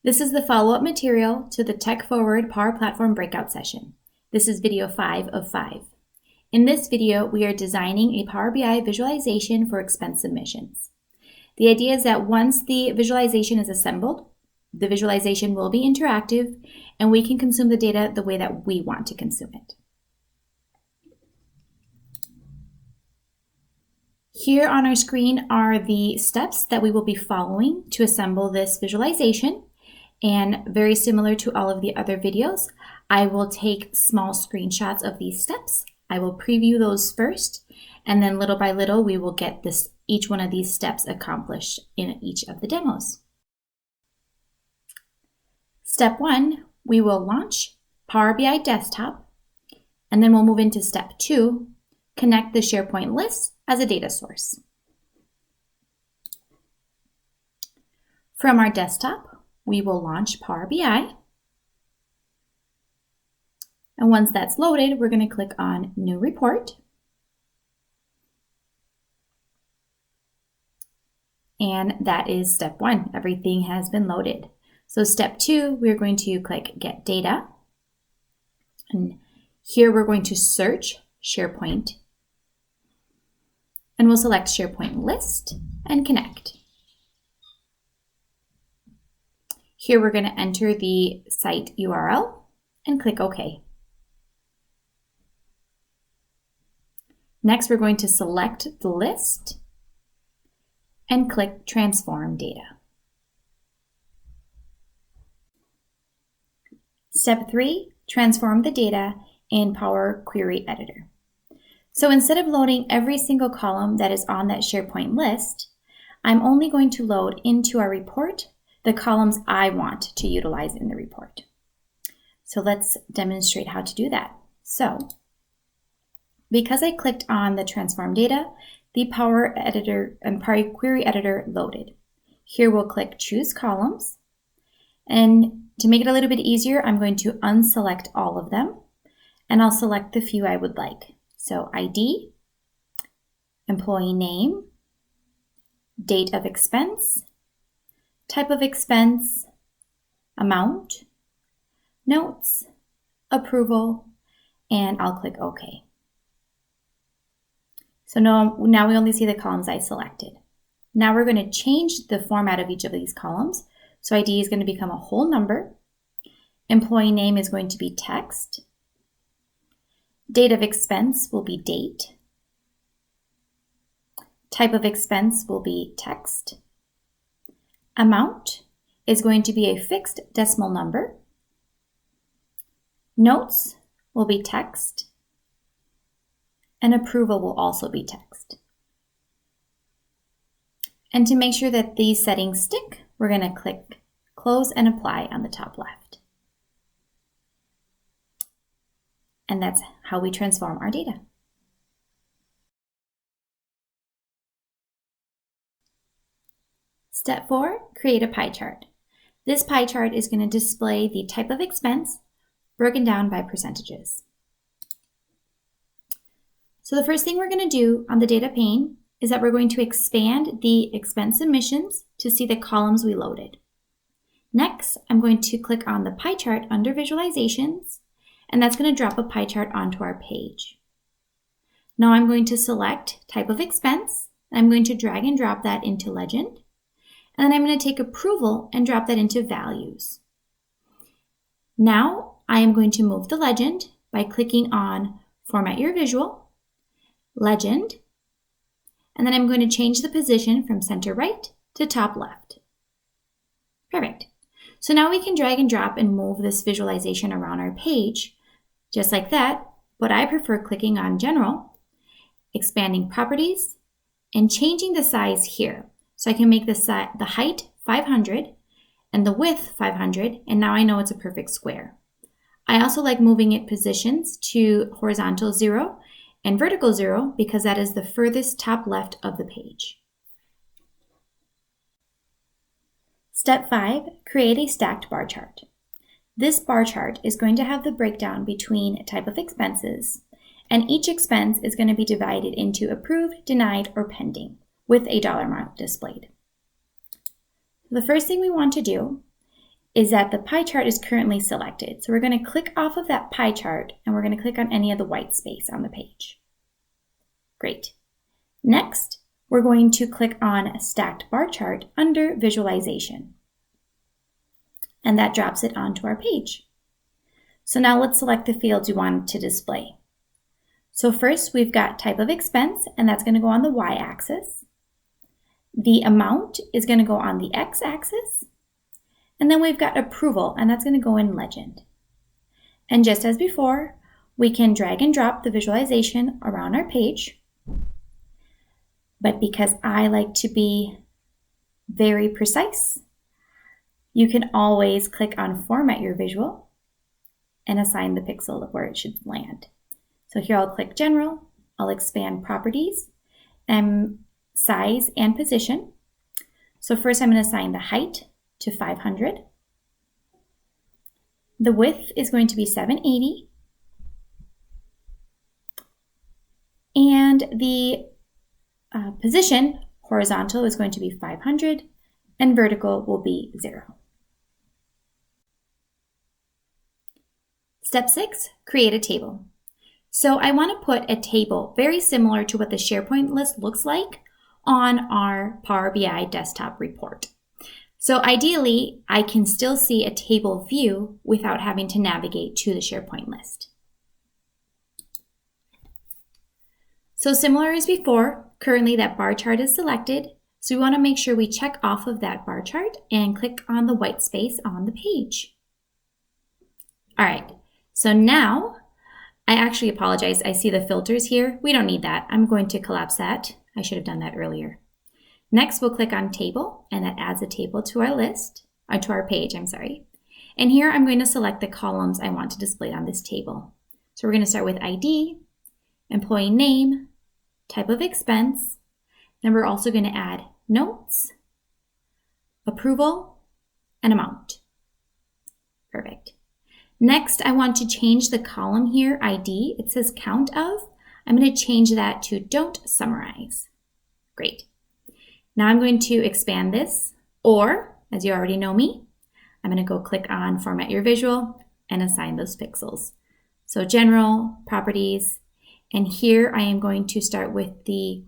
This is the follow-up material to the Tech Forward Power Platform breakout session. This is video 5 of 5. In this video, we are designing a Power BI visualization for expense submissions. The idea is that once the visualization is assembled, the visualization will be interactive and we can consume the data the way that we want to consume it. Here on our screen are the steps that we will be following to assemble this visualization. And very similar to all of the other videos, I will take small screenshots of these steps. I will preview those first, and then little by little, we will get each one of these steps accomplished in each of the demos. Step 1, we will launch Power BI Desktop, and then we'll move into step 2, connect the SharePoint list as a data source. From our desktop, we will launch Power BI. And once that's loaded, we're going to click on New Report. And that is step 1. Everything has been loaded. So step 2, we're going to click Get Data. And here we're going to search SharePoint. And we'll select SharePoint List and Connect. Here we're going to enter the site URL and click OK. Next, we're going to select the list and click Transform Data. Step 3, transform the data in Power Query Editor. So instead of loading every single column that is on that SharePoint list, I'm only going to load into our report the columns I want to utilize in the report. So let's demonstrate how to do that. So because I clicked on the transform data, the Power Editor and Power Query Editor loaded. Here we'll click Choose Columns. And to make it a little bit easier, I'm going to unselect all of them and I'll select the few I would like. So ID, employee name, date of expense, type of expense, amount, notes, approval, and I'll click OK. So now we only see the columns I selected. Now we're going to change the format of each of these columns. So ID is going to become a whole number. Employee name is going to be text. Date of expense will be date. Type of expense will be text. Amount is going to be a fixed decimal number. Notes will be text. And approval will also be text. And to make sure that these settings stick, we're going to click Close and Apply on the top left. And that's how we transform our data. Step 4, create a pie chart. This pie chart is going to display the type of expense broken down by percentages. So the first thing we're going to do on the data pane is that we're going to expand the expense submissions to see the columns we loaded. Next, I'm going to click on the pie chart under Visualizations, and that's going to drop a pie chart onto our page. Now I'm going to select type of expense, and I'm going to drag and drop that into Legend. And then I'm going to take approval and drop that into values. Now I am going to move the legend by clicking on Format Your Visual, Legend, and then I'm going to change the position from center right to top left. Perfect. So now we can drag and drop and move this visualization around our page, just like that, but I prefer clicking on General, expanding Properties, and changing the size here. So I can make the height 500 and the width 500, and now I know it's a perfect square. I also like moving it positions to horizontal 0 and vertical 0 because that is the furthest top left of the page. Step 5, create a stacked bar chart. This bar chart is going to have the breakdown between type of expenses, and each expense is going to be divided into approved, denied, or pending, with a dollar amount displayed. The first thing we want to do is that the pie chart is currently selected. So we're going to click off of that pie chart and we're going to click on any of the white space on the page. Great. Next, we're going to click on Stacked Bar Chart under Visualization. And that drops it onto our page. So now let's select the fields we want to display. So first we've got type of expense, and that's going to go on the y-axis. The amount is going to go on the x-axis. And then we've got approval, and that's going to go in legend. And just as before, we can drag and drop the visualization around our page. But because I like to be very precise, you can always click on Format Your Visual and assign the pixel of where it should land. So here I'll click General, I'll expand Properties, and Size and Position. So first I'm going to assign the height to 500. The width is going to be 780. And the position, horizontal, is going to be 500, and vertical will be 0. Step 6, create a table. So I want to put a table very similar to what the SharePoint list looks like on our Power BI desktop report. So ideally, I can still see a table view without having to navigate to the SharePoint list. So similar as before, currently that bar chart is selected, so we want to make sure we check off of that bar chart and click on the white space on the page. All right, so now, I actually apologize, I see the filters here. We don't need that. I'm going to collapse that. I should have done that earlier. Next, we'll click on Table, and that adds a table to our list, to our page, I'm sorry. And here I'm going to select the columns I want to display on this table. So we're going to start with ID, employee name, type of expense, then we're also going to add notes, approval, and amount. Perfect. Next, I want to change the column here, ID. It says count of. I'm going to change that to don't summarize. Great. Now I'm going to expand this, or, as you already know me, I'm going to go click on Format Your Visual and assign those pixels. So General, Properties, and here I am going to start with the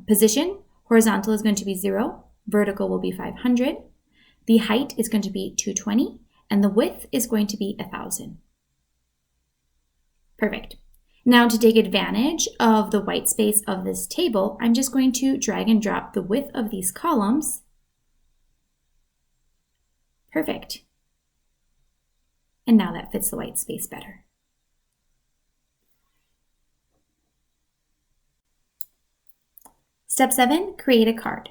position. Horizontal is going to be 0, vertical will be 500, the height is going to be 220, and the width is going to be 1000. Perfect. Now to take advantage of the white space of this table, I'm just going to drag and drop the width of these columns. Perfect. And now that fits the white space better. Step 7, create a card.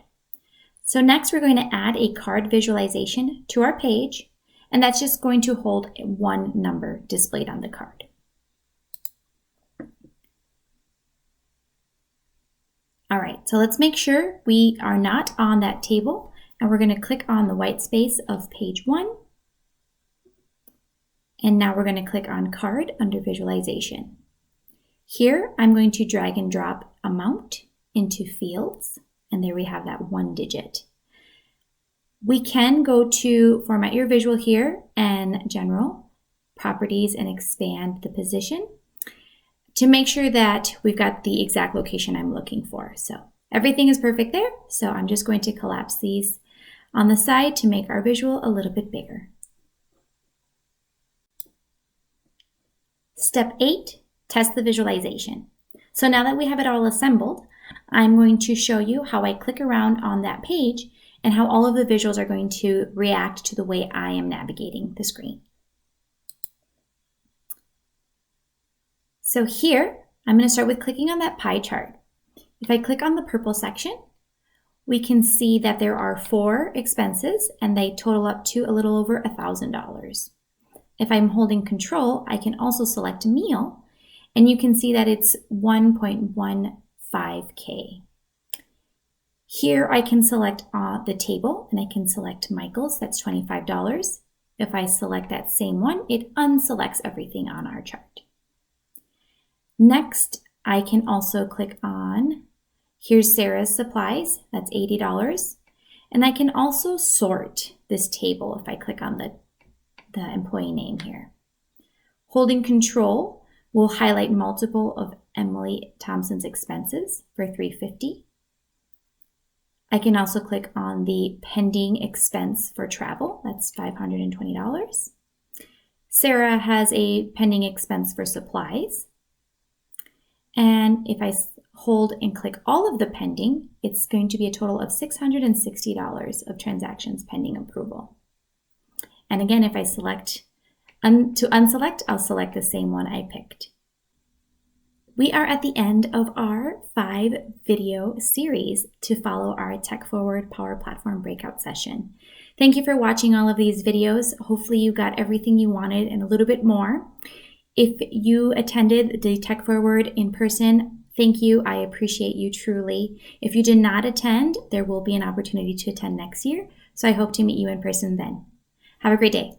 So next we're going to add a card visualization to our page, and that's just going to hold one number displayed on the card. All right, so let's make sure we are not on that table, and we're going to click on the white space of page 1. And now we're going to click on Card under Visualization. Here, I'm going to drag and drop amount into fields, and there we have that 1 digit. We can go to Format Your Visual here and General, Properties, and expand the position to make sure that we've got the exact location I'm looking for. So everything is perfect there, so I'm just going to collapse these on the side to make our visual a little bit bigger. Step 8, test the visualization. So now that we have it all assembled, I'm going to show you how I click around on that page and how all of the visuals are going to react to the way I am navigating the screen. So here, I'm going to start with clicking on that pie chart. If I click on the purple section, we can see that there are 4 expenses and they total up to a little over $1,000. If I'm holding Control, I can also select meal, and you can see that it's 1.15K. Here I can select the table, and I can select Michael's, that's $25. If I select that same one, it unselects everything on our chart. Next, I can also click on, here's Sarah's supplies, that's $80. And I can also sort. this table if I click on the employee name here. Holding Control will highlight multiple of Emily Thompson's expenses for $350. I can also click on the pending expense for travel. That's $520. Sarah has a pending expense for supplies. And if I hold and click all of the pending, it's going to be a total of $660 of transactions pending approval. And again, if I select to unselect, I'll select the same one I picked. We are at the end of our 5-video series to follow our Tech Forward Power Platform breakout session. Thank you for watching all of these videos. Hopefully you got everything you wanted and a little bit more. If you attended the Tech Forward in person, thank you. I appreciate you truly. If you did not attend, there will be an opportunity to attend next year. So I hope to meet you in person then. Have a great day.